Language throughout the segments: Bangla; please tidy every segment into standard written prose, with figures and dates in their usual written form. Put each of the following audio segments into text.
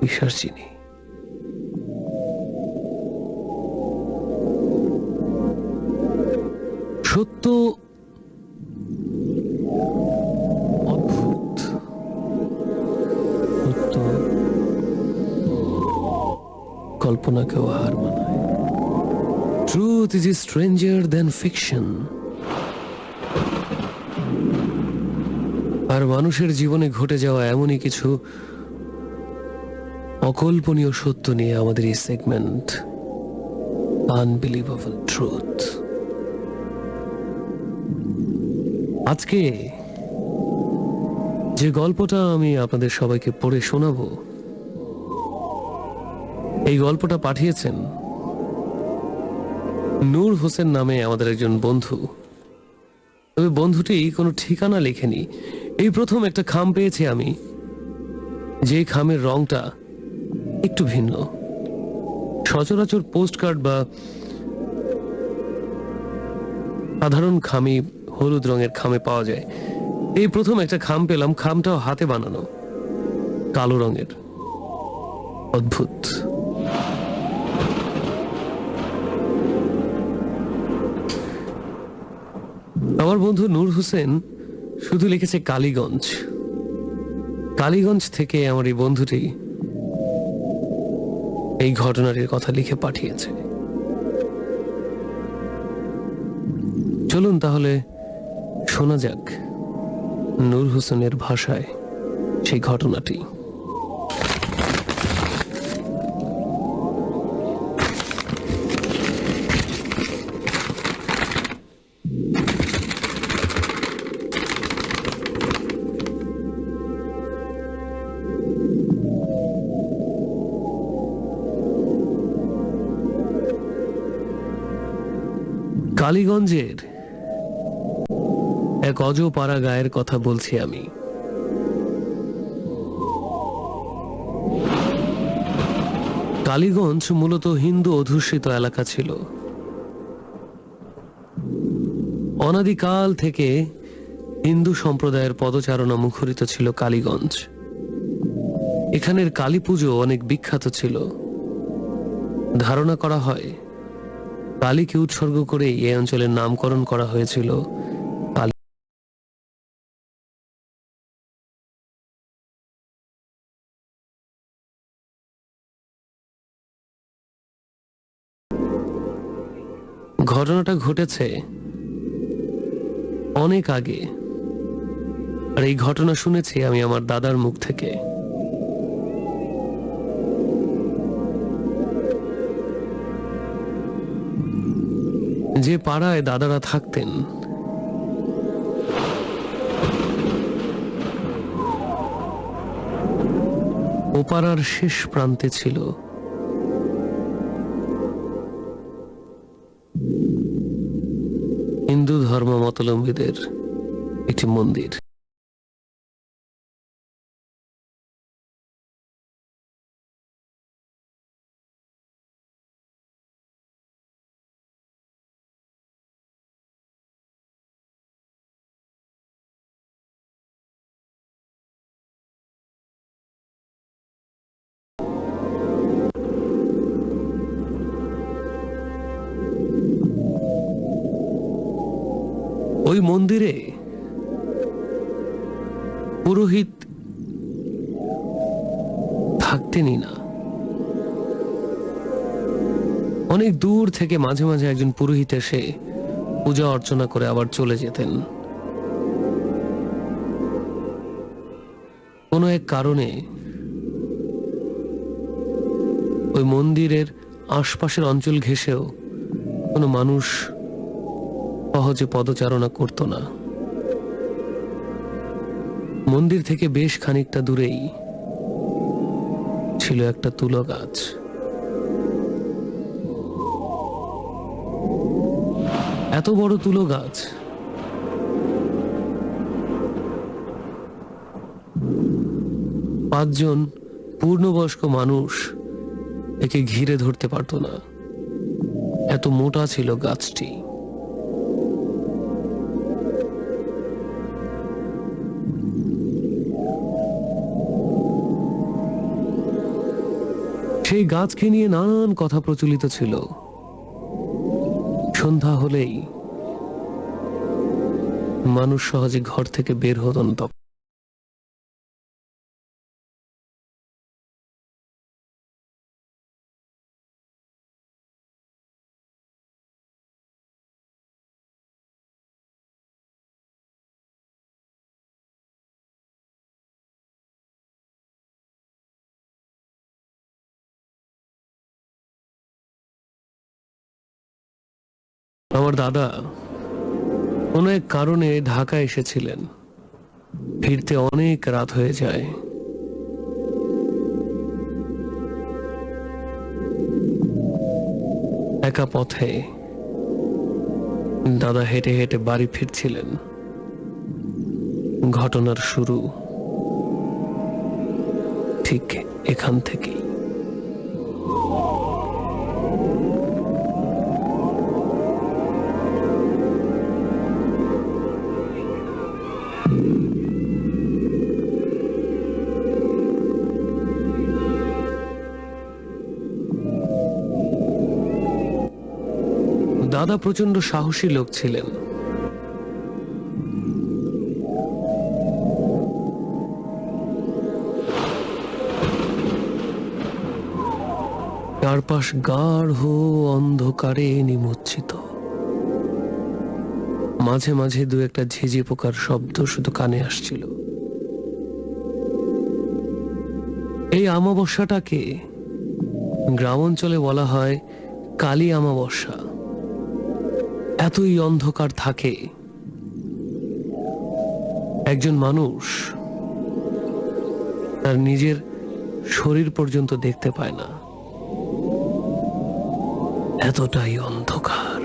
পিশাচিনী। সত্য অদ্ভুত, সত্য কল্পনাকেও হার মানায়। Truth is stranger than fiction. আর মানুষের জীবনে ঘটে যাওয়া এমনই কিছু অকল্পনীয় সত্য নিয়ে আমাদের এই সেগমেন্ট আনবিলিভেবল ট্রুথ। আজকে যে গল্পটা আমি আপনাদের সবাইকে পড়ে শোনাবো, এই গল্পটা পাঠিয়েছেন নূর হোসেন নামে আমাদের একজন বন্ধু। তবে বন্ধুটি কোনো ঠিকানা লেখেনি। এই প্রথম একটা খাম পেয়েছি আমি, যে খামের রংটা একটু ভিন্ন। সচরাচর পোস্টকার্ড বা সাধারণ খামই হলুদ রঙের খামে পাওয়া যায়। এই প্রথম একটা খাম পেলাম, খামটাও হাতে বানানো, কালো রঙের। অদ্ভুত। আমার বন্ধু নূর হোসেন শুধু লিখেছে কালীগঞ্জ। কালীগঞ্জ থেকে আমার এই বন্ধুটি এই ঘটনাটির কথা লিখে পাঠিয়েছে। চলুন তাহলে শোনা যাক নূর হোসেনের ভাষায় সেই ঘটনাটি। কালীগঞ্জের এক অজপাড়া গায়ের কথা বলছি আমি। কালীগঞ্জ মূলত হিন্দু অধ্যুষিত এলাকা ছিল। অনাদিকাল থেকে হিন্দু সম্প্রদায়ের পদচারণা মুখরিত ছিল কালীগঞ্জ। এখানের কালী পুজো অনেক বিখ্যাত ছিল। ধারণা করা হয় কালীকে উৎসর্গ করে এই অঞ্চলের নামকরণ করা হয়েছিল কালী। ঘটনাটা ঘটেছে অনেক আগে, আর এই ঘটনা শুনেছি আমি আমার দাদার মুখ থেকে। যে পাড়ায় দাদারা থাকতেন, ও পাড়ার শেষ প্রান্তে ছিল হিন্দু ধর্মাবলম্বীদের একটি মন্দির। ওই মন্দিরে পুরোহিত থাকতেনই না। অনেক দূর থেকে মাঝে মাঝে একজন পুরোহিত এসে পূজা অর্চনা করে আবার চলে যেতেন। কোনো এক কারণে ওই মন্দিরের আশপাশের অঞ্চল ঘেঁষেও কোনো মানুষ সহজে পদচারণা করত না। মন্দির থেকে বেশ খানিকটা দূরেই ছিল একটা তুলো গাছ। এত বড় তুলো গাছ, পাঁচজন পূর্ণবয়স্ক মানুষ একে ঘিরে ধরতে পারত না, এত মোটা ছিল গাছটি। সেই গাছকে নিয়ে নানান কথা প্রচলিত ছিল। সন্ধ্যা হলেই মানুষ সহজে ঘর থেকে বের হতো না। আমার দাদা কোনো এক কারণে ঢাকা এসেছিলেন। ফিরতে অনেক রাত হয়ে যায়। একা পথে দাদা হেঁটে হেঁটে বাড়ি ফিরছিলেন। ঘটনার শুরু ঠিক এখান থেকেই। দাদা প্রচন্ড সাহসী লোক ছিলেন। চারপাশ গাঢ় অন্ধকারে নিমজ্জিত। মাঝে মাঝে দু একটা ঝিঝি পোকার শব্দ শুধু কানে আসছিল। এই অমাবস্যাটাকে গ্রাম অঞ্চলে বলা হয় কালী অমাবস্যা। এতই অন্ধকার থাকে, একজন মানুষ তার নিজের শরীর পর্যন্ত দেখতে পায় না, এতটাই অন্ধকার।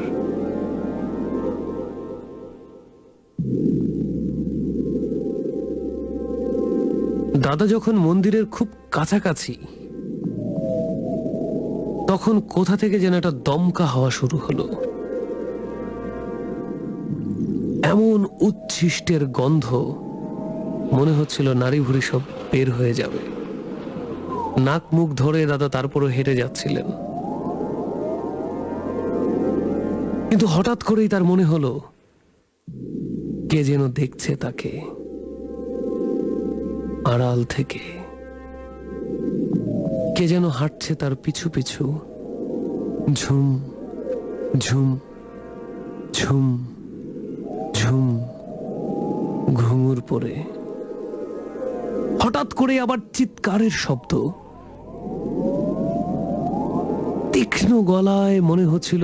দাদা যখন মন্দিরের খুব কাছাকাছি, তখন কোথা থেকে যেন একটা দমকা হাওয়া শুরু হলো। এমন উচ্ছিষ্টের গন্ধ, মনে হচ্ছিল নারী ভুড়ি সব বের হয়ে যাবে। নাক মুখ ধরে দাদা তারপরও হেঁটে যাচ্ছিলেন। কিন্তু হঠাৎ করেই তার মনে হলো কে যেন দেখছে তাকে আড়াল থেকে। কে যেন হাঁটছে তার পিছু পিছু, ঝুম ঝুম ঝুম ঝুম, ঘুঙুর পরে। হঠাৎ করে আবার চিৎকারের শব্দ। তীক্ষ্ণ গলায় মনে হচ্ছিল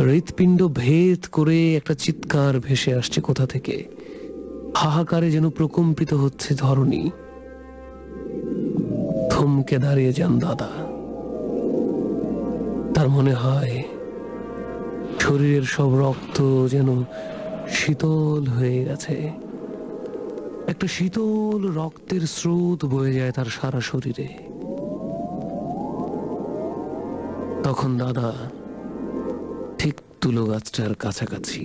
হৃৎপিণ্ড ভেদ করে একটা চিৎকার ভেসে আসছে কোথা থেকে। হাহাকারে যেন প্রকম্পিত হচ্ছে ধরণী। থমকে দাঁড়িয়ে যান দাদা। তার মনে হয় শরীরের সব রক্ত যেন শীতল হয়ে গেছে। একটা শীতল রক্তের স্রোত বয়ে যায় তার সারা শরীরে। তখন দাদা ঠিক তুলো গাছটার কাছাকাছি।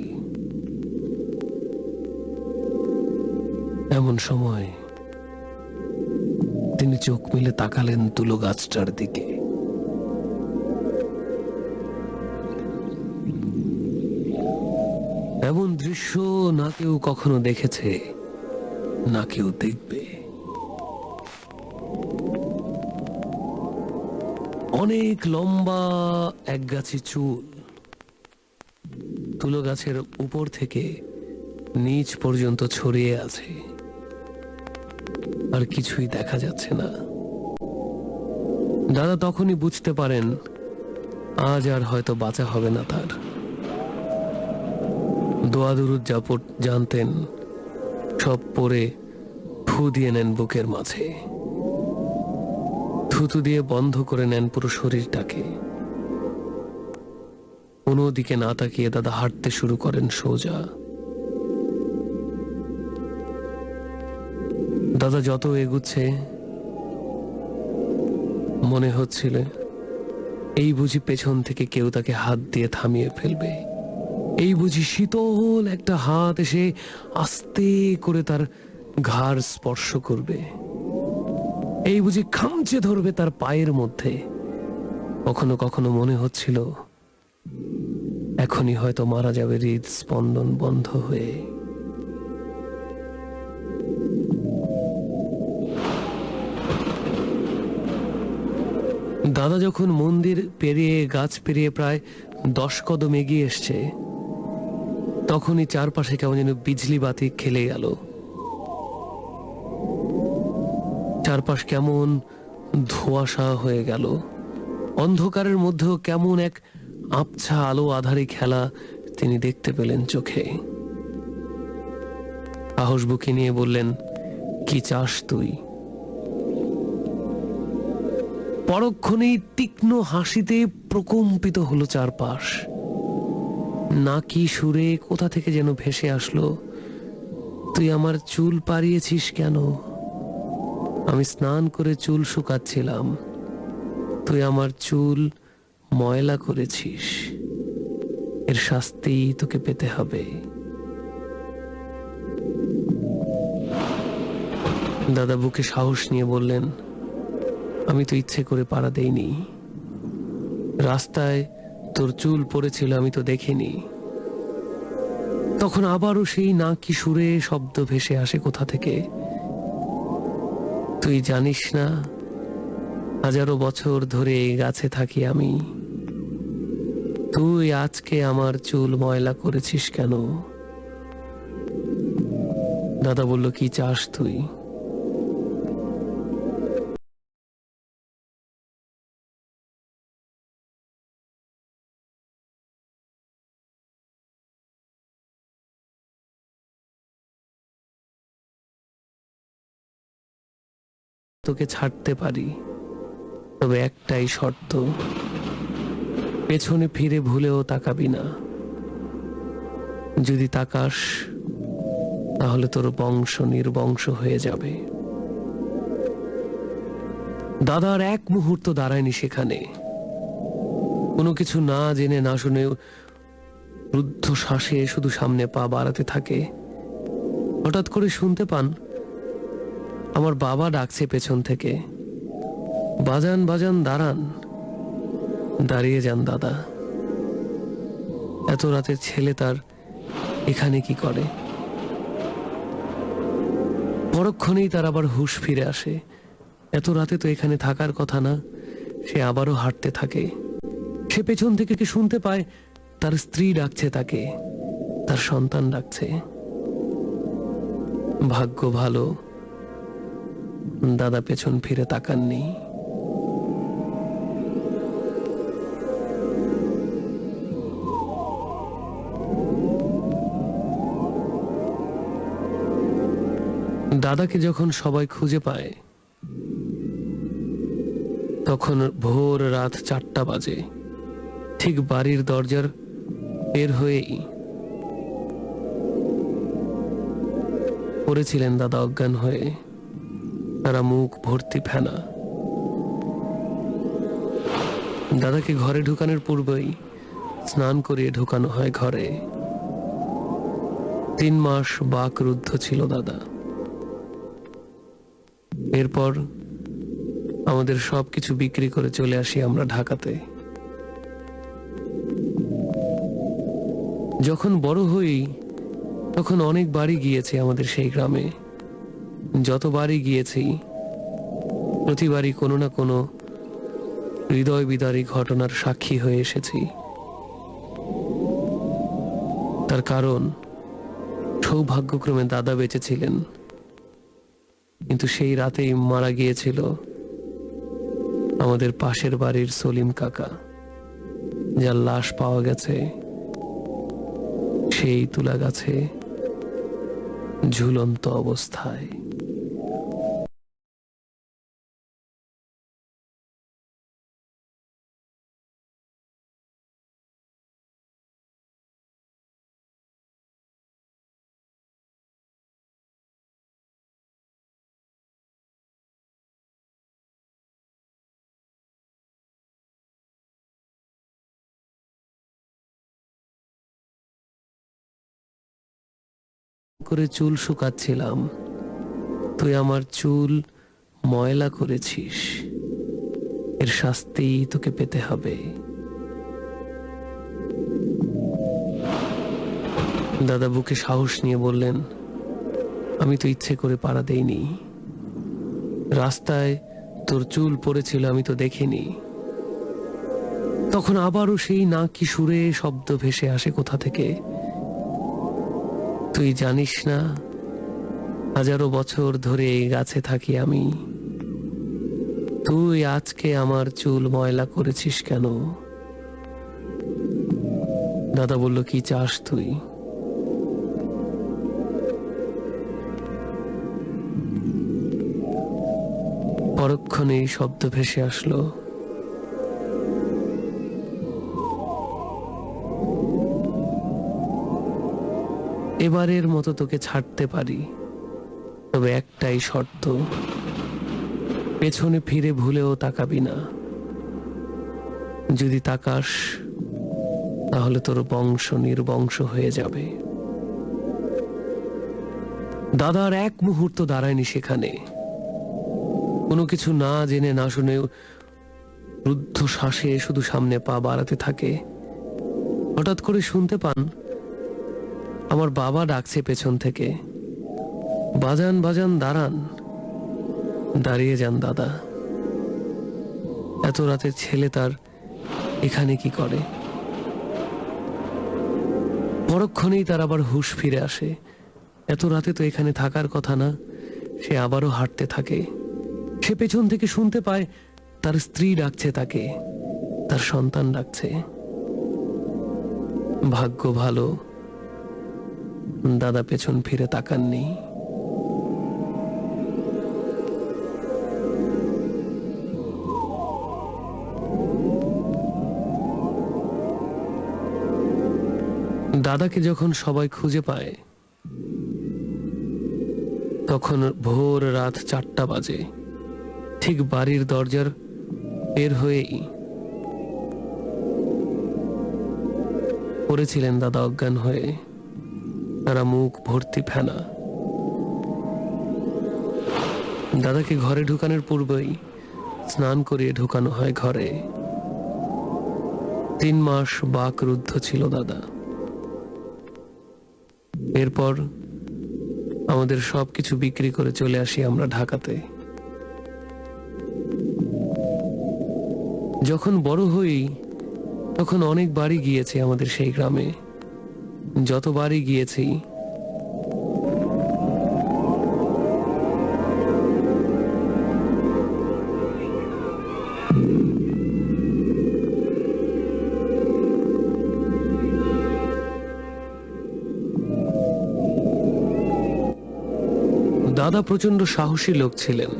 এমন সময় তিনি চোখ মেলে তাকালেন তুলো গাছটার দিকে। এমন দৃশ্য না কেউ কখনো দেখেছে, না কেউ দেখবে। অনেক লম্বা একগাছি চুল তুলো গাছের উপর থেকে নিচ পর্যন্ত ছড়িয়ে আছে, আর কিছুই দেখা যাচ্ছে না। দাদা তখনই বুঝতে পারেন আজ আর হয়তো বাঁচা হবে না তার। দোয়া দুরুদ জাপট জানতেন, সব পরে ফু দিয়ে নেন বুকের মাঝে। থুতু দিয়ে বন্ধ করে নেন পুরো শরীরটাকে। কোনো দিকে না তাকিয়ে দাদা হাঁটতে শুরু করেন সোজা। দাদা যত এগুচ্ছে মনে হচ্ছিল এই বুঝি পেছন থেকে কেউ তাকে হাত দিয়ে থামিয়ে ফেলবে। এই বুঝি শীতল একটা হাত এসে আস্তে করে তার ঘাড় স্পর্শ করবে। এই বুঝি খামচে ধরবে তার পায়ের মধ্যে। কখনো কখনো মনে হচ্ছিল এখনই হয়তো মারা যাবে হৃদস্পন্দন বন্ধ হয়ে। দাদা যখন মন্দির পেরিয়ে গাছ পেরিয়ে প্রায় 10 কদম এগিয়ে এসছে, তখনই চারপাশে কেমন যেন বিজলি বাতি খেলে গেল। চারপাশ কেমন ধোঁয়াশা হয়ে গেল। অন্ধকারের মধ্যেও কেমন এক আবছা আলো আধারে খেলা তিনি দেখতে পেলেন চোখে। সাহস বুকে নিয়ে বললেন, কি চাস তুই? পরক্ষণেই তীক্ষ্ণ হাসিতে প্রকম্পিত হলো চারপাশ। নাকি সুরে কোথা থেকে যেন ভেসে আসলো, তুই আমার চুল পাড়িয়েছিস কেন? আমি স্নান করে চুল শুকাচ্ছিলাম, তুই আমার চুল ময়লা করেছিস, এর শাস্তি তোকে পেতে হবে। দাদা বুকে সাহস নিয়ে বললেন, আমি তো ইচ্ছে করে পাড়া দেইনি, রাস্তায় তোর চুল পড়েছিল আমি তো দেখিনি। তখন আবারও সেই নাকি সুরে শব্দ ভেসে আসে কোথা থেকে, তুই জানিস না হাজারো বছর ধরে এই গাছে থাকি আমি, তুই আজকে আমার চুল ময়লা করেছিস কেন? দাদা বলল, কি চাস তুই? তোকে ছাড়তে পারি, তবে একটাই শর্ত, পেছনে ফিরে ভুলেও তাকাবি না। যদি তাকাস তাহলে তোর বংশ নির্বংশ হয়ে যাবে। দাদার এক মুহূর্ত দাঁড়ায়নি সেখানে। কোনো কিছু না জেনে না শুনে রুদ্ধ শ্বাসে শুধু সামনে পা বাড়াতে থাকে। হঠাৎ করে শুনতে পান আমার বাবা ডাকছে পেছন থেকে, বাজান বাজান দাঁড়ান। দাঁড়িয়ে যান দাদা, এত রাতের ছেলে তার এখানে কি করে? পরক্ষণেই তার আবার হুঁশ ফিরে আসে। এত রাতে তো এখানে থাকার কথা না। সে আবারও হাঁটতে থাকে। সে পেছন থেকে কি শুনতে পায় তার স্ত্রী ডাকছে তাকে, তার সন্তান ডাকছে। ভাগ্য ভালো, দাদা পেছন ফিরে তাকাননি। দাদাকে যখন সবাই খুঁজে পায় তখন ভোর রাত 4টা বাজে। ঠিক বাড়ির দরজার বের হয়েই পড়েছিলেন দাদা অজ্ঞান হয়ে, তারা মুখ ভর্তি ফেনা। দাদাকে ঘরে ঢুকানোর পূর্বেই স্নান করিয়ে ঢুকানো হয় ঘরে। 3 মাস বাকরুদ্ধ ছিল দাদা। এরপর আমাদের সবকিছু বিক্রি করে চলে আসি আমরা ঢাকাতে। যখন বড় হই তখন অনেক বাড়ি গিয়েছি আমাদের সেই গ্রামে। যত বাড়ি গিয়েছি প্রতিবারই কোনো না কোনো হৃদয় বিদারী ঘটনার সাক্ষী হয়ে এসেছি। তার কারণ সৌভাগ্যক্রমে দাদা বেঁচে ছিলেন, কিন্তু সেই রাতেই মারা গিয়েছিল আমাদের পাশের বাড়ির সলিম কাকা, যার লাশ পাওয়া গেছে সেই তুলা গাছে ঝুলন্ত অবস্থায়। করে চুল শুকাচ্ছিলাম, তুই আমার চুল ময়লা করেছিস, এর শাস্তি তোকে পেতে হবে। দাদা বুকে সাহস নিয়ে বললেন, আমি তো ইচ্ছে করে পাড়া দেইনি। রাস্তায় তোর চুল পড়েছিল, আমি তো দেখিনি। তখন আবারও সেই নাকি সুরে শব্দ ভেসে আসে কোথা থেকে, তুই জানিস না হাজারো বছর ধরে এই গাছে থাকি আমি, তুই আজকে আমার চুল ময়লা করেছিস কেন? দাদা বলল, কি চাস তুই? পরক্ষণে শব্দ ভেসে আসলো, এবারের মতো তোকে ছাড়তে পারি, তবে একটাই শর্ত, পেছনে ফিরে ভুলেও তাকাবি না। যদি তাকাস তাহলে তোর বংশ নির্বংশ হয়ে যাবে। দাদার এক মুহূর্ত দাঁড়ায়নি সেখানে। কোনো কিছু না জেনে না শুনে রুদ্ধ শ্বাসে শুধু সামনে পা বাড়াতে থাকে। হঠাৎ করে শুনতে পান আমার বাবা ডাকছে পেছন থেকে, বাজান বাজান দাঁড়ান। দাঁড়িয়ে যান দাদা, এত রাতে ছেলে তার এখানে কি করে? পরক্ষণেই তার আবার হুঁশ ফিরে আসে। এত রাতে তো এখানে থাকার কথা না। সে আবারও হাঁটতে থাকে। সে পেছন থেকে শুনতে পায় তার স্ত্রী ডাকছে তাকে, তার সন্তান ডাকছে। ভাগ্য ভালো, দাদা পেছন ফিরে তাকাননি। দাদাকে যখন সবাই খুঁজে পায় তখন ভোর রাত 4টা বাজে। ঠিক বাড়ির দরজার বের হয়েই পড়েছিলেন দাদা অজ্ঞান হয়ে, তারা মুখ ভর্তি ফেনা। দাদাকে ঘরে ঢুকানোর পূর্বেই স্নান করিয়ে ঢুকানো হয় ঘরে। 3 মাস বাকরুদ্ধ ছিল দাদা। এরপর আমাদের সবকিছু বিক্রি করে চলে আসি আমরা ঢাকাতে। যখন বড় হই তখন অনেক বাড়ি গিয়েছে আমাদের সেই গ্রামে। যত বাড়ি গিয়েছি দাদা প্রচন্ড সাহসী লোক ছিলেন।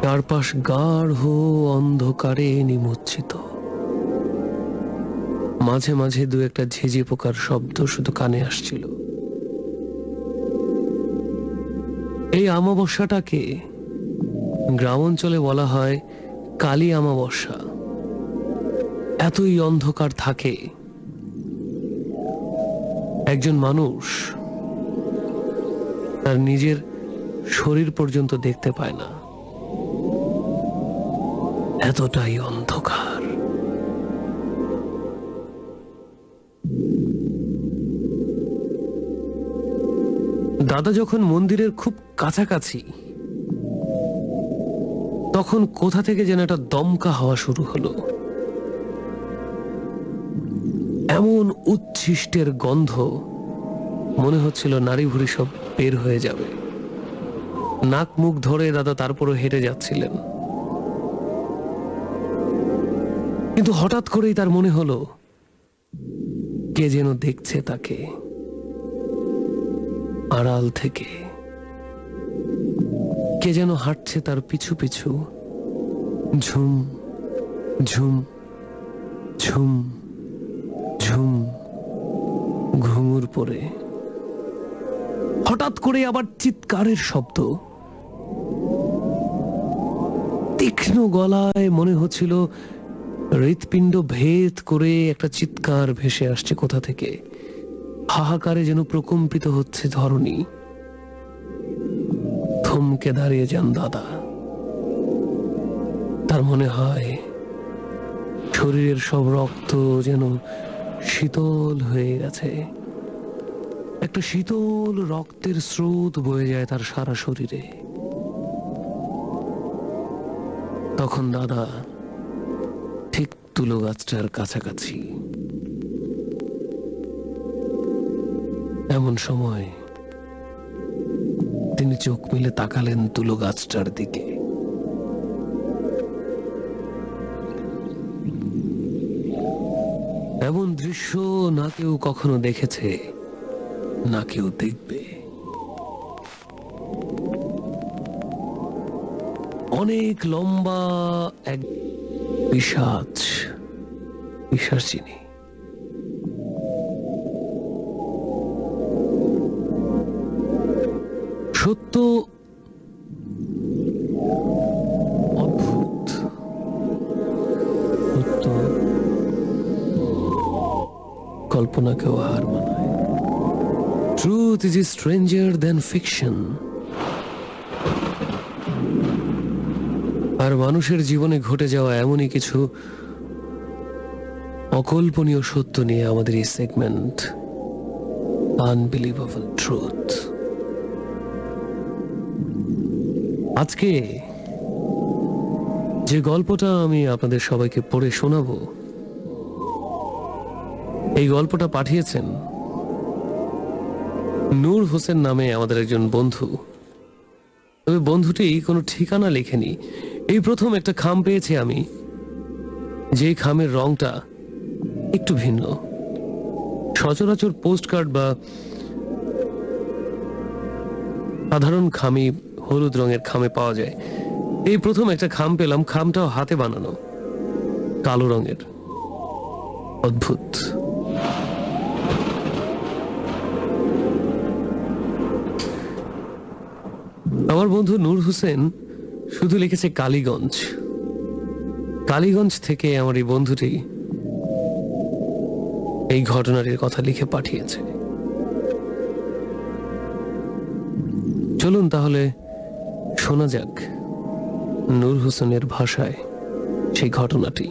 চারপাশ গাঢ় অন্ধকারে নিমজ্জিত। মাঝে মাঝে 2-1টা ঝিঝি পোকার শব্দ শুধু কানে আসছিল। এই অমাবস্যাটাকে গ্রাম অঞ্চলে বলা হয় কালী অমাবস্যা। এতই অন্ধকার থাকে, একজন মানুষ তার নিজের শরীর পর্যন্ত দেখতে পায় না, এতটাই অন্ধকার। দাদা যখন মন্দিরের খুব কাছাকাছি তখন কোথা থেকে যেন একটা দমকা হওয়া শুরু হলো। এমন উচ্ছিষ্টের গন্ধ, মনে হচ্ছিল নারী ভুড়ি সব বের হয়ে যাবে। নাক মুখ ধরে দাদা তারপরও হেঁটে যাচ্ছিলেন। কিন্তু হঠাৎ করেই তার মনে হলো কে যেন দেখছে তাকে আড়াল থেকে, কে যেন হাঁটছে তার পিছু পিছু, ঝুম ঝুম ঝুম ঝুম, ঘুঙুর পরে। হঠাৎ করে আবার চিৎকারের শব্দ, তীক্ষ্ণ গলায়, মনে হচ্ছিল হৃৎপিণ্ড ভেদ করে একটা চিৎকার ভেসে আসছে কোথা থেকে। হাহাকারে যেন প্রকম্পিত হচ্ছে ধরণী। থমকে দাঁড়িয়ে যান দাদা। তার মনে হয় শরীরের সব রক্ত যেন শীতল হয়ে গেছে। একটা শীতল রক্তের স্রোত বয়ে যায় তার সারা শরীরে। তখন দাদা ঠিক তুলো গাছটার কাছাকাছি। এমন সময় তিনি চোখ মেলে তাকালেন তুলো গাছটার দিকে। এমন দৃশ্য না কেউ কখনো দেখেছে, না কেউ দেখবে। অনেক লম্বা এক পিশাচিনী। সত্য অদ্ভুত, সত্য কল্পনাকেও হার মানায়। Truth is stranger than fiction. আর মানুষের জীবনে ঘটে যাওয়া এমনই কিছু অকল্পনীয় সত্য নিয়ে আমাদের এই সেগমেন্ট আনবিলিভেবল ট্রুথ। আজকে যে গল্পটা আমি আপনাদের সবাইকে পড়ে শোনাবো, এই গল্পটা পাঠিয়েছেন নূর হোসেন নামে আমাদের একজন বন্ধু। তবে বন্ধুটি কোনো ঠিকানা লেখেনি। এই প্রথম একটা খাম পেয়েছি আমি, যে খামের রংটা একটু ভিন্ন। সচরাচর পোস্টকার্ড বা সাধারণ খামই হলুদ রঙের খামে পাওয়া যায়। এই প্রথম একটা খাম পেলাম, খামটাও হাতে বানানো, কালো রঙের। অদ্ভুত। আমার বন্ধু নূর হোসেন শুধু লিখেছে কালীগঞ্জ। কালীগঞ্জ থেকে আমার এই বন্ধুটি এই ঘটনাটির কথা লিখে পাঠিয়েছে। চলুন তাহলে শোনা যাক নূর হোসেনের ভাষায় সেই ঘটনাটি।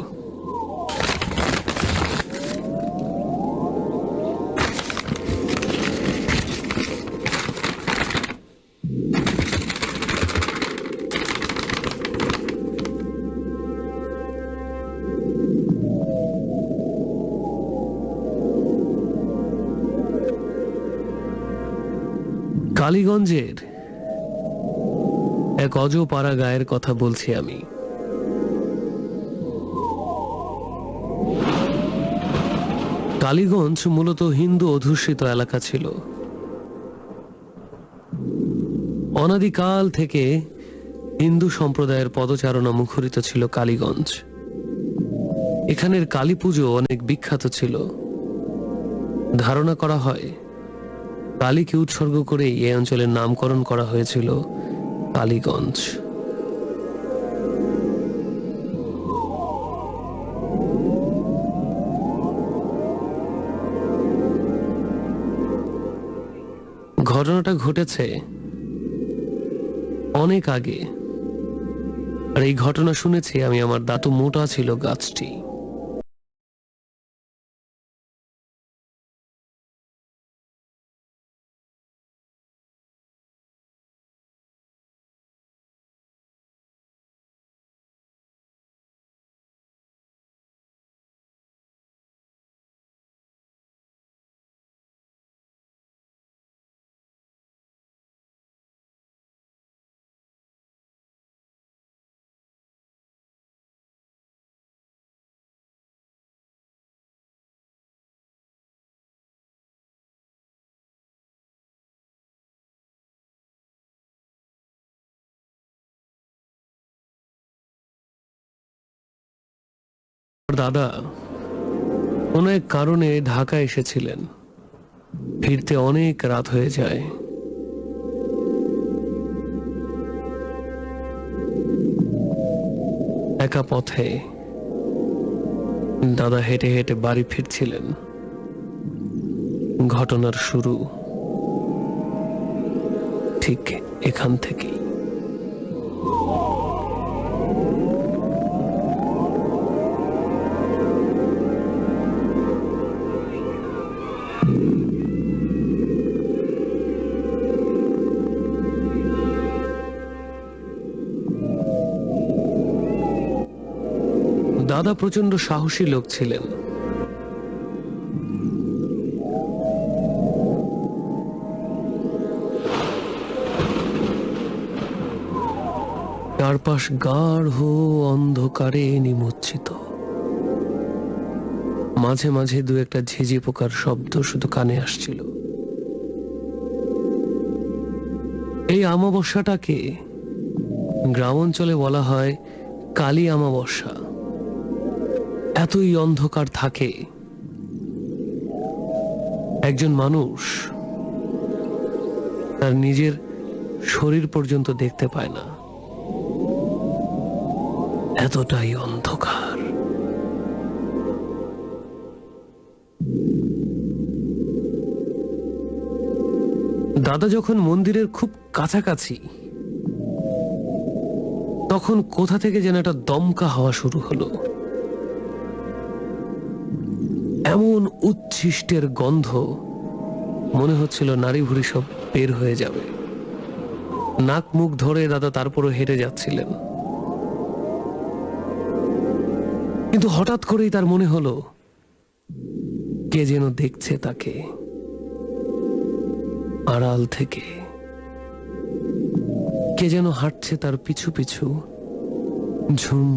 কালীগঞ্জের এক অজপাড়া গায়ের কথা বলছি আমি। কালীগঞ্জ মূলত হিন্দু অধ্যুষিত এলাকা ছিল। অনাদিকাল থেকে হিন্দু সম্প্রদায়ের পদচারণা মুখরিত ছিল কালীগঞ্জ। এখানের কালী পুজো অনেক বিখ্যাত ছিল। ধারণা করা হয় কালীকে উৎসর্গ করে এই অঞ্চলের নামকরণ করা হয়েছিল কালীগঞ্জ। ঘটনাটা ঘটেছে অনেক আগে, আর এই ঘটনা শুনেছি আমি। আমার দাঁতু মোটা ছিল গাছটি। দাদা কোনো এক কারণে ঢাকা এসেছিলেন। ফিরতে অনেক রাত হয়ে যায়। একা পথে দাদা হেঁটে হেঁটে বাড়ি ফিরছিলেন। ঘটনার শুরু ঠিক এখান থেকেই। দাদা প্রচন্ড সাহসী লোক ছিলেন। চারপাশ গাঢ় অন্ধকারে নিমজ্জিত। মাঝে মাঝে দু একটা ঝিঝি পোকার শব্দ শুধু কানে আসছিল। এই অমাবস্যাটাকে গ্রাম অঞ্চলে বলা হয় কালী অমাবস্যা। এতই অন্ধকার থাকে, একজন মানুষ তার নিজের শরীর পর্যন্ত দেখতে পায় না, এতটাই অন্ধকার। দাদা যখন মন্দিরের খুব কাছাকাছি, তখন কোথা থেকে যেন একটা দমকা হওয়া শুরু হলো। এমন উচ্ছিষ্টের গন্ধ, মনে হচ্ছিল নাড়ি ভুড়ি সব বের হয়ে যাবে। নাক মুখ ধরে দাদা তারপরও হেঁটে যাচ্ছিলেন, কিন্তু হঠাৎ করেই তার মনে হলো কে যেন দেখছে তাকে আড়াল থেকে। কে যেন হাঁটছে তার পিছু পিছু, ঝুম